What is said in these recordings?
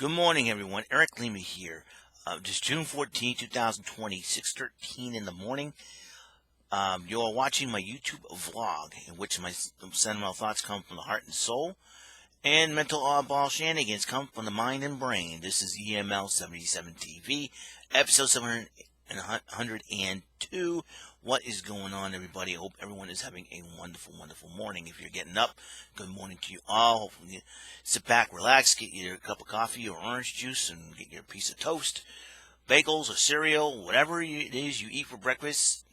Good morning, everyone. Eric Lima here. Just June 14, 2020, 6:13 in the morning. You are watching my YouTube vlog, in which my sentimental thoughts come from the heart and soul, and mental oddball shenanigans come from the mind and brain. This is EML77 TV, episode 702. What is going on, everybody? I hope everyone is having a wonderful, wonderful morning. If you're getting up, good morning to you all. Hopefully you sit back, relax, get your cup of coffee or orange juice, and get your piece of toast, bagels or cereal, whatever it is you eat for breakfast,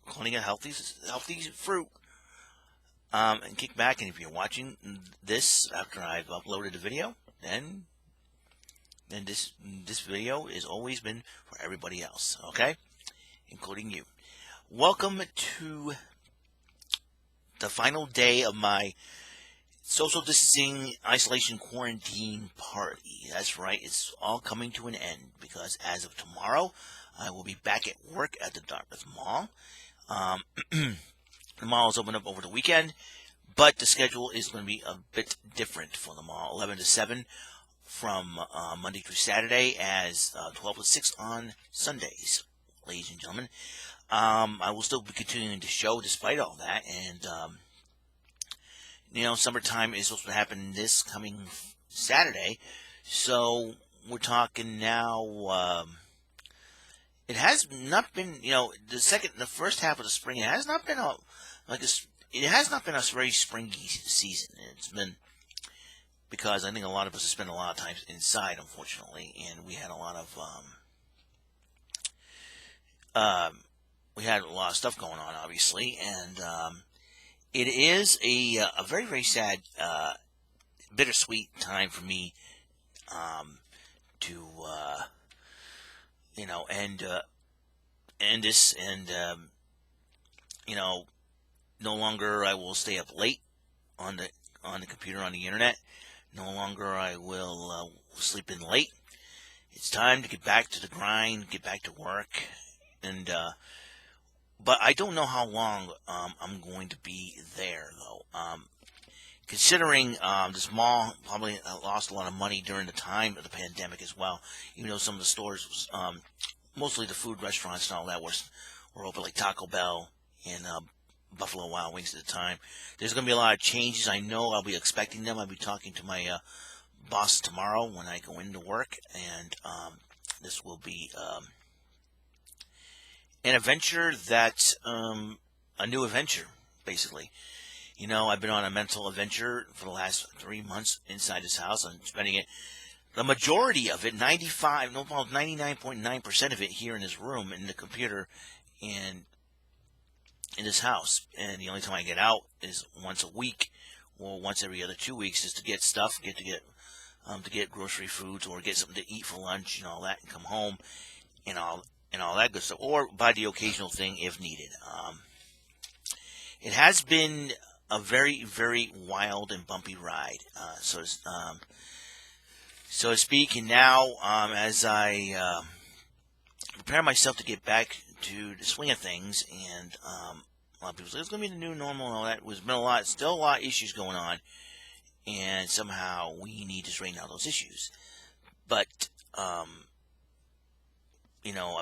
including a healthy fruit. And kick back, and if you're watching this after I've uploaded the video, then this video has always been for everybody else, okay? Including you. Welcome to the final day of my social distancing, isolation, quarantine party. That's right, it's all coming to an end because as of tomorrow, I will be back at work at the Dartmouth Mall. The mall is open up over the weekend, but the schedule is going to be a bit different for the mall. 11 to 7 from Monday through Saturday, as 12 to 6 on Sundays, ladies and gentlemen. I will still be continuing to show despite all that, and summertime is supposed to happen this coming Saturday, so we're talking now. It has not been, the first half of the spring. It has not been it has not been a very springy season. It's been because I think a lot of us have spent a lot of time inside, unfortunately, and we had a lot of stuff going on, obviously, and it is a very, very sad, bittersweet time for me to end this, and no longer I will stay up late on the computer, on the internet. No longer I will sleep in late. It's time to get back to the grind, get back to work, and but I don't know how long I'm going to be there, though. Considering this mall probably lost a lot of money during the time of the pandemic as well, even though some of the stores, mostly the food restaurants and all that, were open, like Taco Bell and Buffalo Wild Wings at the time. There's going to be a lot of changes. I know I'll be expecting them. I'll be talking to my boss tomorrow when I go into work, and this will be an adventure that's a new adventure, basically. I've been on a mental adventure for the last 3 months inside this house. I'm spending it, the majority of it, 99.9% of it here in this room, in the computer, and in this house. And the only time I get out is once a week, or once every other 2 weeks, is to get stuff, to get grocery foods, or get something to eat for lunch and all that, and come home and all that good stuff, or buy the occasional thing if needed. It has been a very, very wild and bumpy ride, so to speak. And now, as I prepare myself to get back to the swing of things, and a lot of people say it's going to be the new normal and all that. There's been still a lot of issues going on, and somehow we need to straighten out those issues. But I've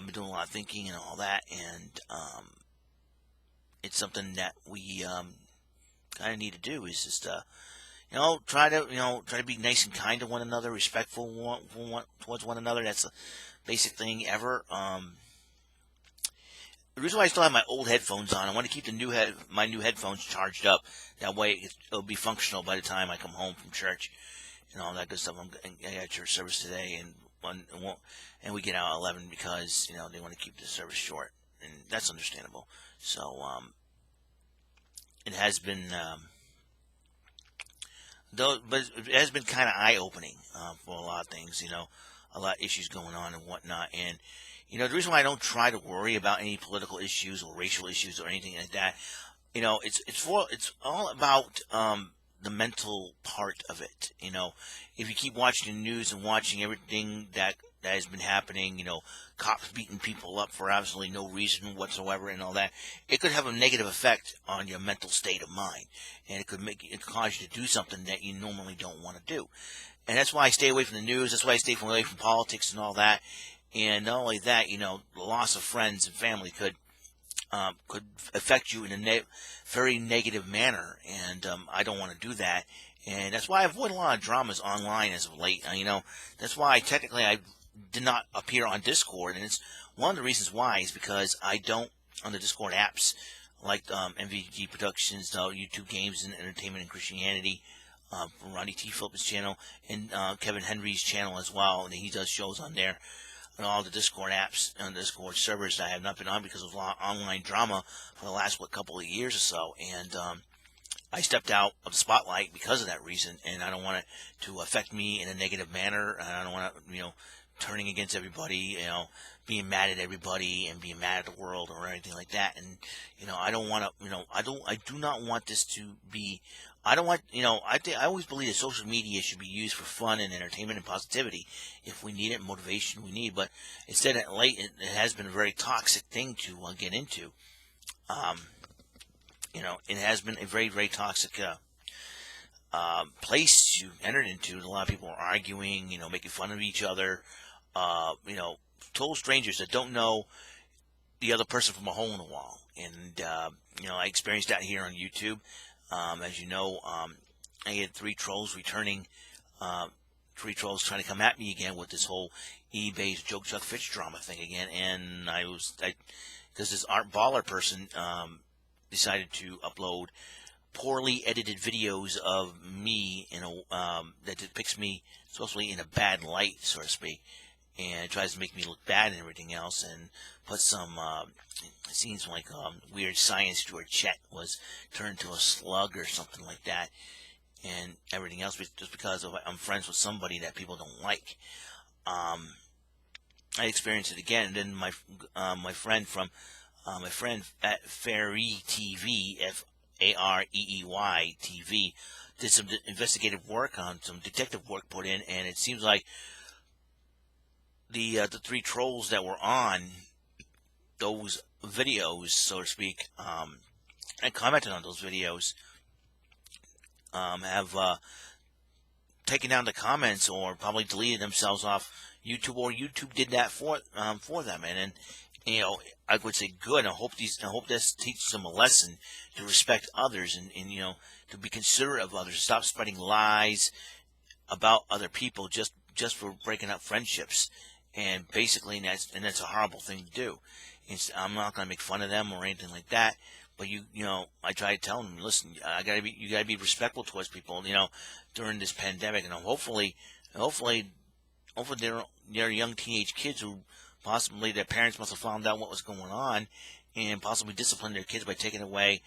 been doing a lot of thinking and all that, and it's something that we kind of need to do, is just try to be nice and kind to one another, respectful towards one another. That's a basic thing ever. The reason why I still have my old headphones on, I want to keep my new headphones charged up. That way it'll be functional by the time I come home from church and all that good stuff. I got church service today, and we get out at 11 because they want to keep the service short, and that's understandable. So it has been, but it has been kind of eye-opening for a lot of things. A lot of issues going on and whatnot, and the reason why I don't try to worry about any political issues or racial issues or anything like that, it's all about the mental part of it. If you keep watching the news and watching everything that has been happening, cops beating people up for absolutely no reason whatsoever and all that, it could have a negative effect on your mental state of mind, and it could cause you to do something that you normally don't want to do. and that's why I stay away from the news. That's why I stay away from politics and all that. And not only that, the loss of friends and family could affect you in a very negative manner, and I don't want to do that. And that's why I avoid a lot of dramas online as of late. That's why technically I did not appear on Discord, and it's one of the reasons why is because I don't on the Discord apps like MVG Productions, YouTube Games and Entertainment and Christianity, Ronnie T. Phillips' channel, and Kevin Henry's channel as well, and he does shows on there. And all the Discord apps and Discord servers that I have not been on because of online drama for the last couple of years or so, and I stepped out of the spotlight because of that reason, and I don't want it to affect me in a negative manner, and I don't want to, turning against everybody, being mad at everybody and being mad at the world or anything like that. And, I don't want to, I do not want this to be, I don't want, I always believe that social media should be used for fun and entertainment and positivity. If we need it, motivation we need, but instead of late, it has been a very toxic thing to get into. It has been a very, very toxic, place you entered into. A lot of people are arguing, making fun of each other, total strangers that don't know the other person from a hole in the wall. And, I experienced that here on YouTube. As you know, I had three trolls trying to come at me again with this whole eBay's Joke Chuck Fitch drama thing again. And because this Art Baller person, decided to upload poorly edited videos of me that depicts me supposedly in a bad light, so to speak, and it tries to make me look bad and everything else, and put some it seems like weird science George Chet was turned to a slug or something like that, and everything else just because I'm friends with somebody that people don't like. I experienced it again, and then my friend at Fairy TV, Fareey TV, did some investigative work on some detective work put in, and it seems like the three trolls that were on those videos, so to speak, and commented on those videos, have taken down the comments or probably deleted themselves off YouTube, or YouTube did that for them, and I would say good. I hope this teaches them a lesson to respect others and to be considerate of others, to stop spreading lies about other people just for breaking up friendships. And basically, that's a horrible thing to do. I'm not going to make fun of them or anything like that. But I try to tell them, listen, you gotta be respectful towards people, during this pandemic, and hopefully they're young teenage kids who possibly their parents must have found out what was going on and possibly disciplined their kids by taking away,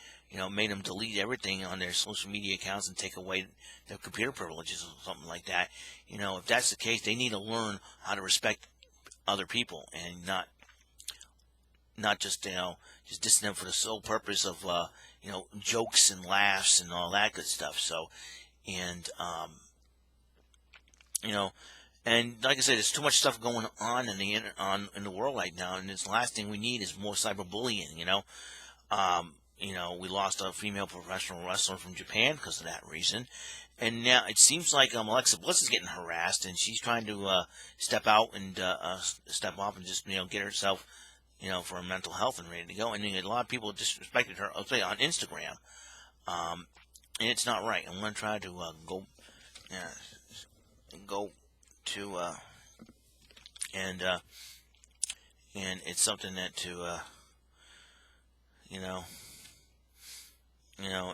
made them delete everything on their social media accounts and take away their computer privileges or something like that. If that's the case, they need to learn how to respect other people and not just, just dissing them for the sole purpose of, jokes and laughs and all that good stuff. So, and, and like I said, there's too much stuff going on in the world right now, and this last thing we need is more cyberbullying. We lost a female professional wrestler from Japan because of that reason, and now it seems like Alexa Bliss is getting harassed, and she's trying to step out and step off and just get herself for her mental health and ready to go. And a lot of people disrespected her, I'll say, on Instagram, and it's not right. I'm going to try to go to and it's something that to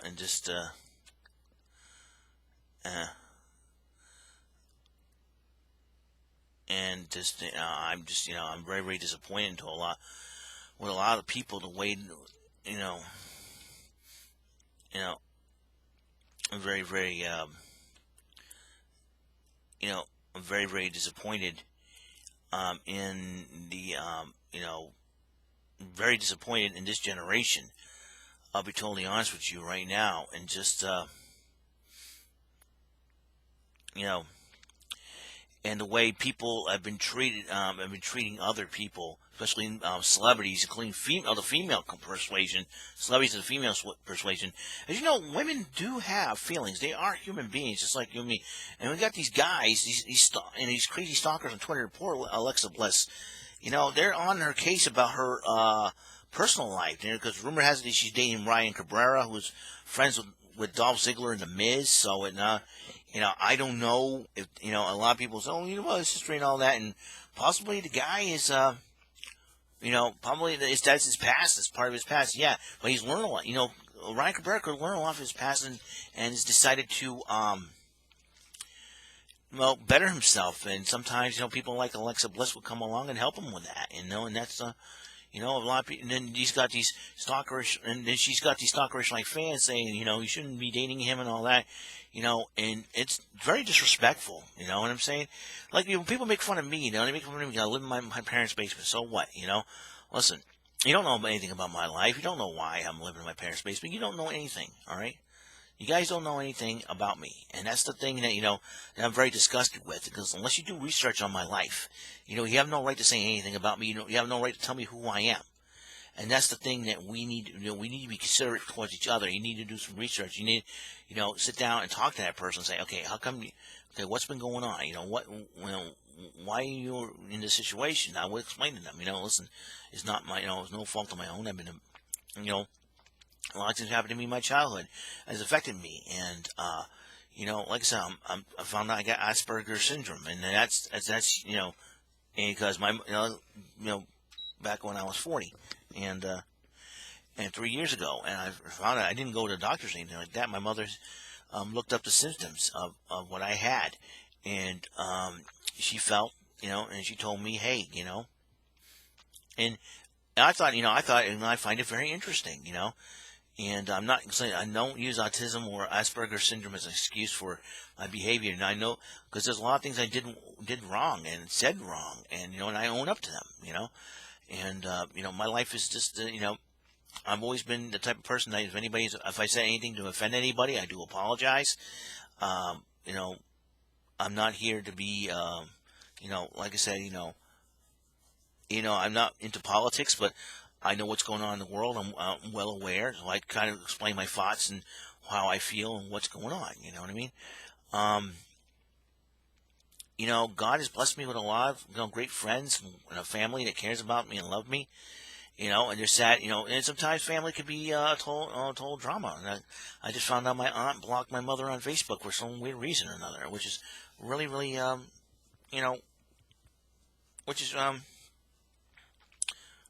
and just and just I'm very, very disappointed with a lot of people, the way I'm very, very I'm very, very disappointed in the very disappointed in this generation. I'll be totally honest with you right now, and just and the way people have been treating other people, especially celebrities, including the female persuasion, celebrities of the female persuasion. As you know, women do have feelings. They are human beings, just like you and me. And we got these guys, these crazy stalkers on Twitter. Poor Alexa Bliss. They're on her case about her personal life, because rumor has it that she's dating Ryan Cabrera, who's friends with Dolph Ziggler and The Miz. So I don't know if a lot of people say, oh, his history and all that, and possibly the guy is probably that's his past. It's part of his past. Yeah, but he's learned a lot. Ryan Cabrera could learn a lot of his past, and has decided to better himself. And sometimes people like Alexa Bliss will come along and help him with that. And that's a lot of people. And then he's got these stalkerish, and then she's got these stalkerish like fans saying, you shouldn't be dating him and all that. And it's very disrespectful. You know what I'm saying? Like, people make fun of me. They make fun of me. I live in my parents' basement. So what? Listen, you don't know anything about my life. You don't know why I'm living in my parents' basement. You don't know anything. All right? You guys don't know anything about me. And that's the thing that, that I'm very disgusted with. Because unless you do research on my life, you have no right to say anything about me. You have no right to tell me who I am. And that's the thing that we need. We need to be considerate towards each other. You need to do some research. You need, sit down and talk to that person and say, okay, how come? What's been going on? Why are you in this situation? I will explain to them. Listen, it's not my, it's no fault of my own. I've been, a lot of things happened to me in my childhood has affected me, and like I said, I found out I got Asperger's syndrome, and that's and because my back when I was 40, and 3 years ago, and I found out I didn't go to the doctors or anything like that. My mother looked up the symptoms of what I had, and she felt, and she told me, hey, and I thought, and I find it very interesting, and I'm not saying I don't use autism or Asperger's syndrome as an excuse for my behavior, and I know because there's a lot of things I did wrong and said wrong, and and I own up to them, and my life is just I've always been the type of person that if I say anything to offend anybody, I do apologize. I'm not here to be like I said, I'm not into politics, but I know what's going on in the world. I'm well aware, so I kind of explain my thoughts and how I feel and what's going on. You know what I mean? God has blessed me with a lot of great friends and a family that cares about me and love me. And they're sad. And sometimes family could be total drama. And I just found out my aunt blocked my mother on Facebook for some weird reason or another, which is really, really, which is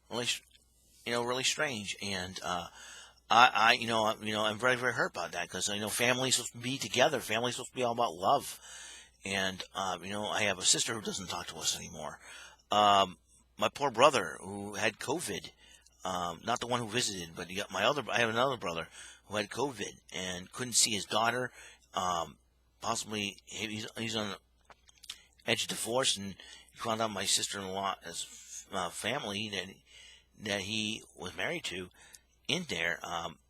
really, really strange. And I'm very, very hurt about that because family's supposed to be together. Family's supposed to be all about love. And I have a sister who doesn't talk to us anymore. My poor brother who had COVID, not the one who visited, but I have another brother who had COVID and couldn't see his daughter. Possibly he's on the edge of divorce, and he found out my sister-in-law's family that he was married to in there.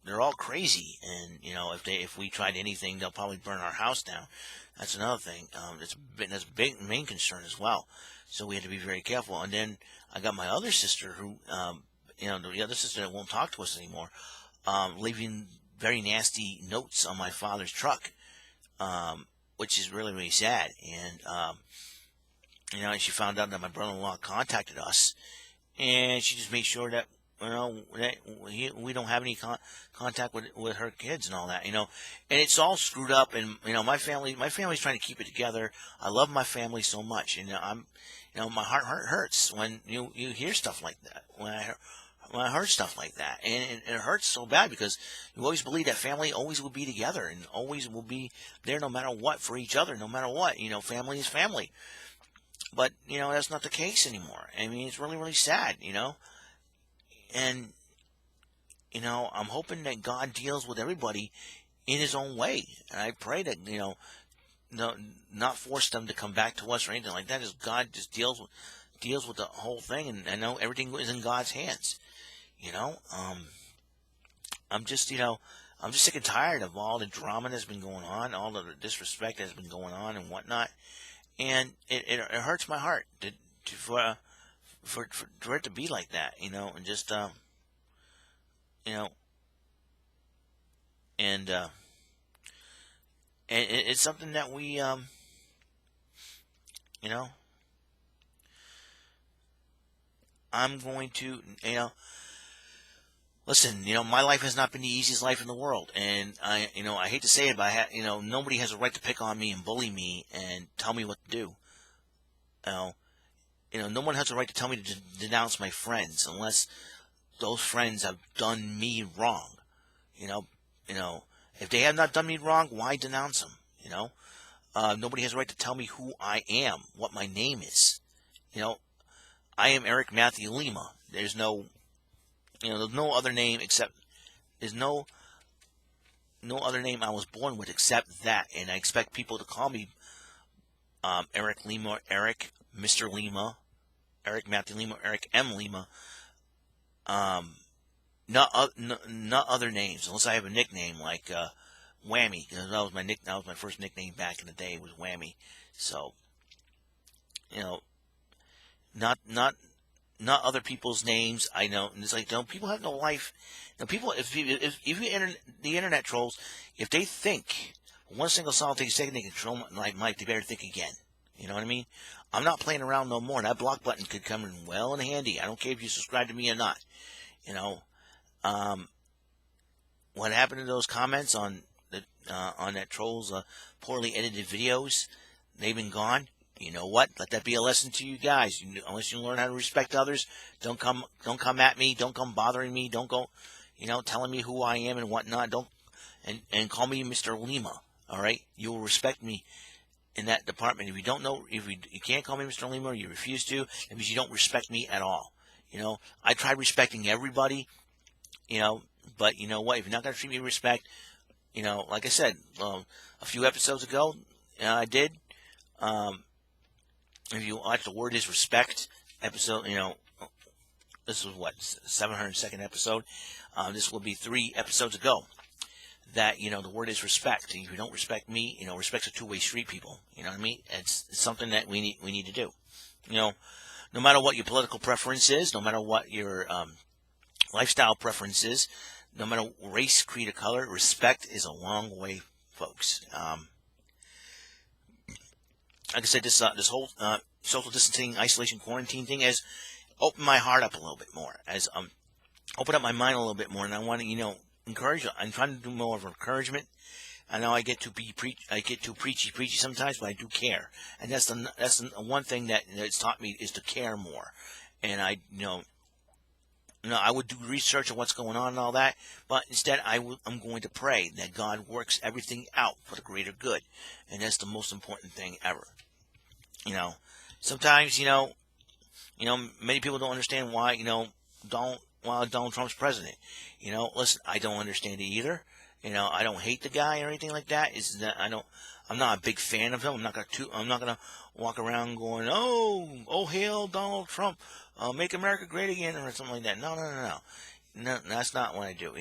They're all crazy, and if we tried anything, they'll probably burn our house down. That's another thing. That's a big main concern as well. So we had to be very careful. And then I got my other sister who, the other sister that won't talk to us anymore, leaving very nasty notes on my father's truck, which is really, really sad. And she found out that my brother-in-law contacted us, and she just made sure that that we don't have any contact with her kids and all that, and it's all screwed up. And my family's trying to keep it together. I love my family so much, and my heart hurts when you hear stuff like that. When I heard stuff like that, and it hurts so bad because you always believe that family always will be together and always will be there no matter what for each other, no matter what. Family is family. But, that's not the case anymore. I mean, it's really, really sad, And, I'm hoping that God deals with everybody in his own way. And I pray that, not force them to come back to us or anything like that. As God just deals with the whole thing. And I know everything is in God's hands. I'm just sick and tired of all the drama that's been going on, all the disrespect that's been going on and whatnot. and it hurts my heart for it to be like that, and just you know, and it's something that we you know, I'm going to listen. My life has not been the easiest life in the world, and I hate to say it, but nobody has a right to pick on me and bully me and tell me what to do. You know, no one has a right to tell me to denounce my friends unless those friends have done me wrong. You know, you know, if they have not done me wrong, why denounce them? Nobody has a right to tell me who I am, what my name is. You know, I am Eric Matthew Lima. There's there's no other name except there's no other name I was born with except that, and I expect people to call me Eric Lima, Eric, Mr. Lima, Eric Matthew Lima, Eric M. Lima. Not other names, unless I have a nickname like Whammy. That was my first nickname back in the day. Was Whammy. So, you know, not not not other people's names. I know, and it's like, people have no life. People, if you enter the internet trolls, if they think one single solitary second they control my life, they better think again. You know what I mean? I'm not playing around no more. That block button could come in well and handy. I don't care if you subscribe to me or not. You know, um, what happened to those comments on that troll's poorly edited videos? They've been gone. You know what? Let that be a lesson to you guys. Unless you learn how to respect others, don't come at me. Don't come bothering me. Don't go, telling me who I am and whatnot. Don't and call me Mr. Lima. All right, you will respect me in that department. If you don't know, if you can't call me Mr. Lima, or you refuse to, that means you don't respect me at all. I try respecting everybody. But you know what? If you're not going to treat me with respect, like I said a few episodes ago, I did. If you watch The Word is Respect episode, this was what, 702nd episode. This will be 3 episodes ago. That the word is respect. If you don't respect me, respect's a two-way street, people. You know what I mean? It's something that we need to do. No matter what your political preference is, no matter what your lifestyle preference is, no matter race, creed, or color, respect is a long way, folks. Like I said, this whole social distancing, isolation, quarantine thing has opened my heart up a little bit more, has opened up my mind a little bit more, and I want to encourage you. I'm trying to do more of encouragement. I know I get too preachy sometimes, but I do care, and that's the one thing that it's taught me is to care more. And I I would do research on what's going on and all that, but instead I'm going to pray that God works everything out for the greater good, and that's the most important thing ever. Sometimes many people don't understand why Donald Trump's president. Listen, I don't understand it either. I don't hate the guy or anything like that. I'm not a big fan of him. I'm not gonna walk around going, oh, hail Donald Trump, make America great again, or something like that. No, that's not what I do.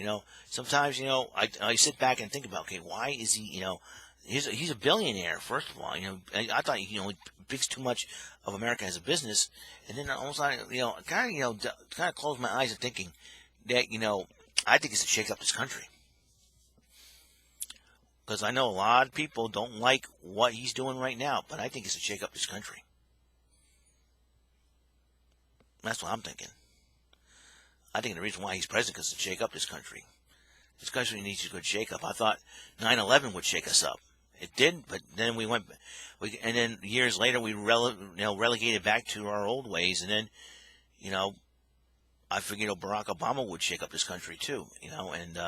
Sometimes I sit back and think about, okay, why is he? He's a billionaire. First of all, I thought he thinks too much of America as a business, and then almost kind of close my eyes and thinking that I think it's to shake up this country. Because I know a lot of people don't like what he's doing right now, but I think it's to shake up this country. That's what I'm thinking. I think the reason why he's president is to shake up this country. This country needs a good shake up. I thought 9/11 would shake us up. It didn't, but then and then years later we relegated back to our old ways, and then I figured Barack Obama would shake up this country too, and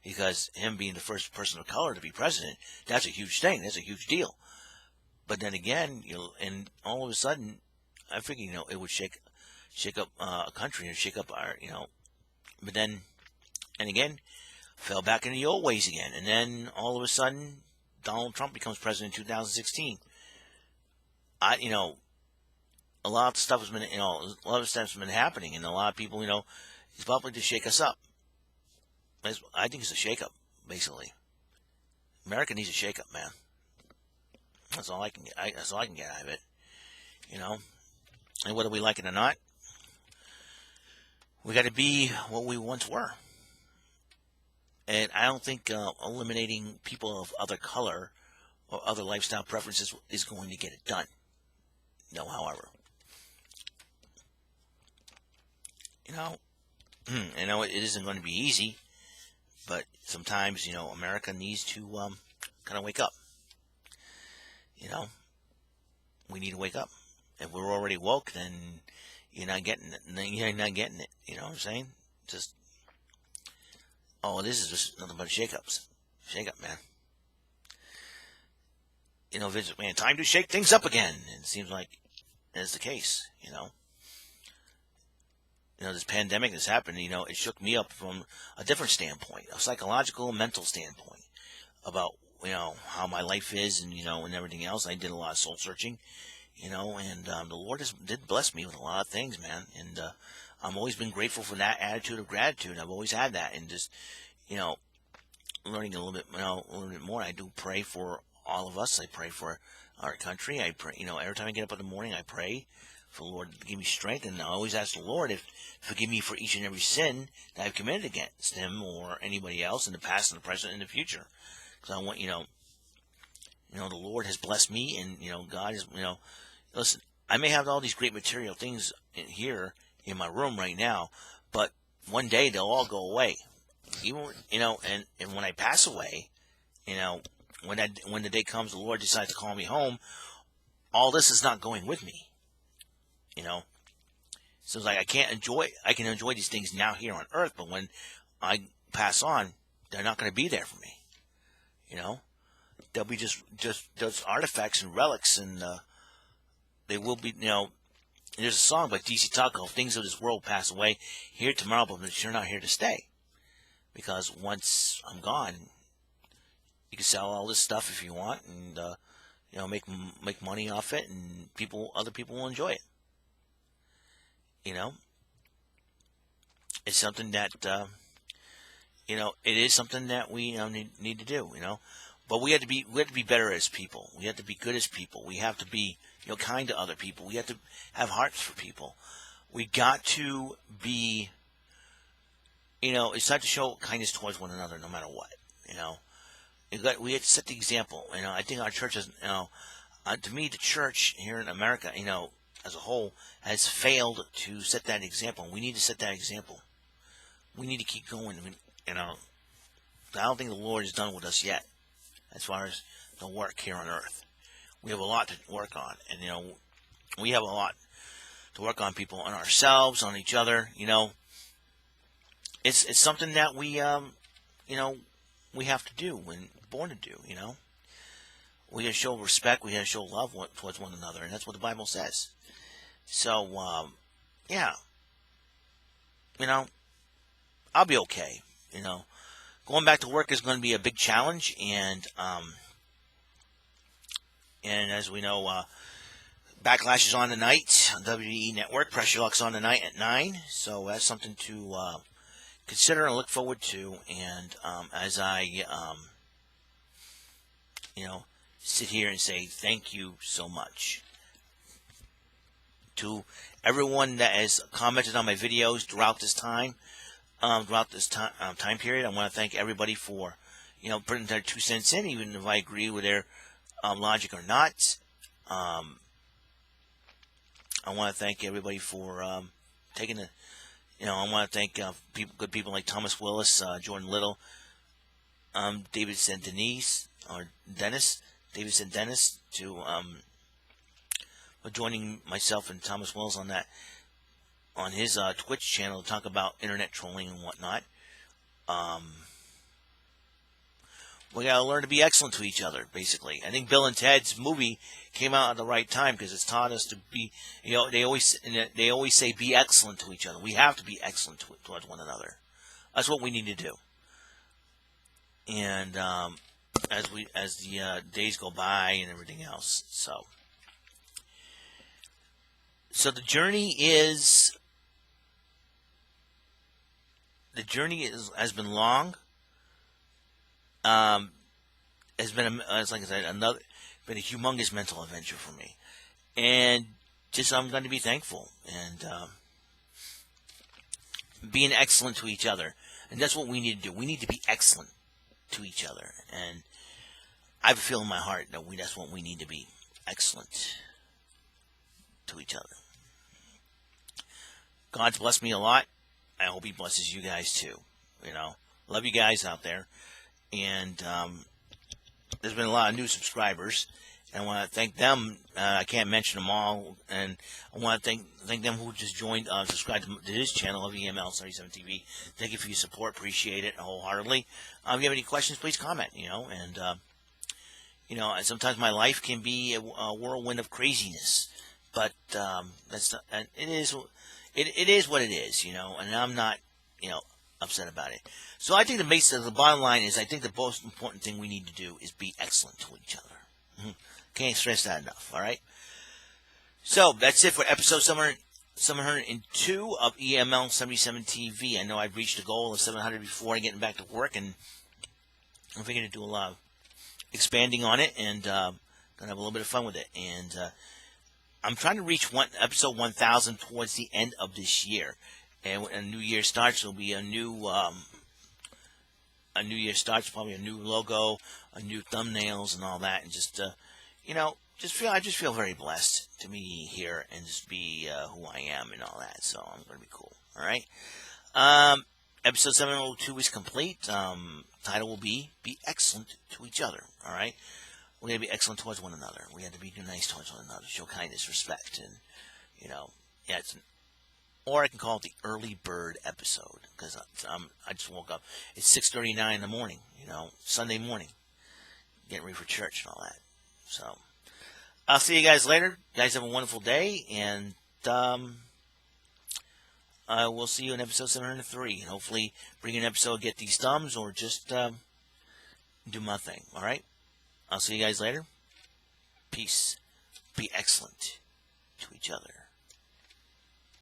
because him being the first person of color to be president, that's a huge thing. That's a huge deal. But then again, and all of a sudden, I figured it would shake up a country and shake up our but then and again fell back into the old ways again, and then all of a sudden Donald Trump becomes president in 2016. A lot of stuff has been, a lot of stuff's been happening, and a lot of people, it's probably to shake us up. I think it's a shake-up, basically. America needs a shake-up, man. That's all I can get. That's all I can get out of it. You know, and whether we like it or not, we got to be what we once were. And I don't think eliminating people of other color or other lifestyle preferences is going to get it done. No, however, you know, I know it isn't going to be easy, but sometimes America needs to kind of wake up. You know, we need to wake up. If we're already woke, then you're not getting it. You're not getting it. You know what I'm saying? Just this is just nothing but shake-ups. Shake up, man. Vince McMahon, time to shake things up again. And it seems like that's the case. This pandemic that's happened, it shook me up from a different standpoint, a psychological and mental standpoint about, how my life is and everything else. I did a lot of soul searching, and the Lord did bless me with a lot of things, man. And I've always been grateful for that attitude of gratitude. I've always had that, and just, learning a little bit more. I do pray for all of us. I pray for our country. I pray, every time I get up in the morning, I pray for the Lord to give me strength, and I always ask the Lord if forgive me for each and every sin that I've committed against Him or anybody else in the past, in the present, and in the future. Because I want, the Lord has blessed me, and God is, listen. I may have all these great material things here in my room right now, but one day they'll all go away. Even and when I pass away, when the day comes, the Lord decides to call me home. All this is not going with me. So it's like I can enjoy these things now here on earth, but when I pass on, they're not going to be there for me. They'll be just artifacts and relics, and they will be. There's a song by DC Talk called "Things of This World Pass Away, Here Tomorrow, but you're not here to stay." Because once I'm gone, you can sell all this stuff if you want, and make money off it, and other people will enjoy it. It's something that it is something that we need to do. But we have to be better as people. We have to be good as people. We have to be kind to other people. We have to have hearts for people. We got to be. It's time to show kindness towards one another, no matter what. We have to set the example. I think our church is. To me, the church here in America, as a whole, has failed to set that example. We need to set that example. We need to keep going. I don't think the Lord is done with us yet, as far as the work here on earth. We have a lot to work on, and we have a lot to work on, people, on ourselves, on each other. It's something that we we have to do and born to do. We got to show respect. We got to show love towards one another, and that's what the Bible says. So yeah, I'll be okay. Going back to work is going to be a big challenge, and as we know, Backlash is on tonight on WWE Network. Pressure Luck's on tonight at 9, so that's something to consider and look forward to. And as I sit here and say thank you so much to everyone that has commented on my videos throughout this time, time period. I want to thank everybody for putting their 2 cents in, even if I agree with their logic or not. I want to thank everybody for taking the. I want to thank good people like Thomas Willis, Jordan Little, David St. Denise or Dennis, David St. Dennis, for joining myself and Thomas Willis on his Twitch channel to talk about internet trolling and whatnot. We gotta learn to be excellent to each other. Basically, I think Bill and Ted's movie came out at the right time because it's taught us to be. They always say be excellent to each other. We have to be excellent towards one another. That's what we need to do. And as the days go by and everything else, so the journey has been long. Has been, as like I said, been a humongous mental adventure for me. And just I'm going to be thankful and being excellent to each other. And that's what we need to do. We need to be excellent to each other. And I feel in my heart that that's what we need to be, excellent to each other. God's blessed me a lot. I hope He blesses you guys too. Love you guys out there. And there's been a lot of new subscribers, and I want to thank them. I can't mention them all, and I want to thank them who just joined, subscribed to this channel of EML77 TV. Thank you for your support. Appreciate it wholeheartedly. If you have any questions, please comment. And sometimes my life can be a whirlwind of craziness, but that's not, and it is what it is. And I'm not upset about it. So I think the bottom line is, I think the most important thing we need to do is be excellent to each other. Can't stress that enough. All right. So that's it for episode 702 of EML77 TV. I know I've reached a goal of 700 before getting back to work, and I'm figuring to do a lot of expanding on it, and gonna have a little bit of fun with it. And I'm trying to reach episode 1000 towards the end of this year. And when a new year starts, there'll be a new year starts, probably a new logo, a new thumbnails, and all that. And just I just feel very blessed to be here and just be who I am and all that. So I'm gonna be cool. All right. Episode 702 is complete. Title will be excellent to each other. All right. We're gonna be excellent towards one another. We have to be nice towards one another, show kindness, respect, and or I can call it the early bird episode, because I just woke up. It's 6:39 in the morning, Sunday morning, getting ready for church and all that. So I'll see you guys later. You guys have a wonderful day, and I will see you in episode 703. And hopefully bring an episode, get these thumbs, or just do my thing. All right? I'll see you guys later. Peace. Be excellent to each other.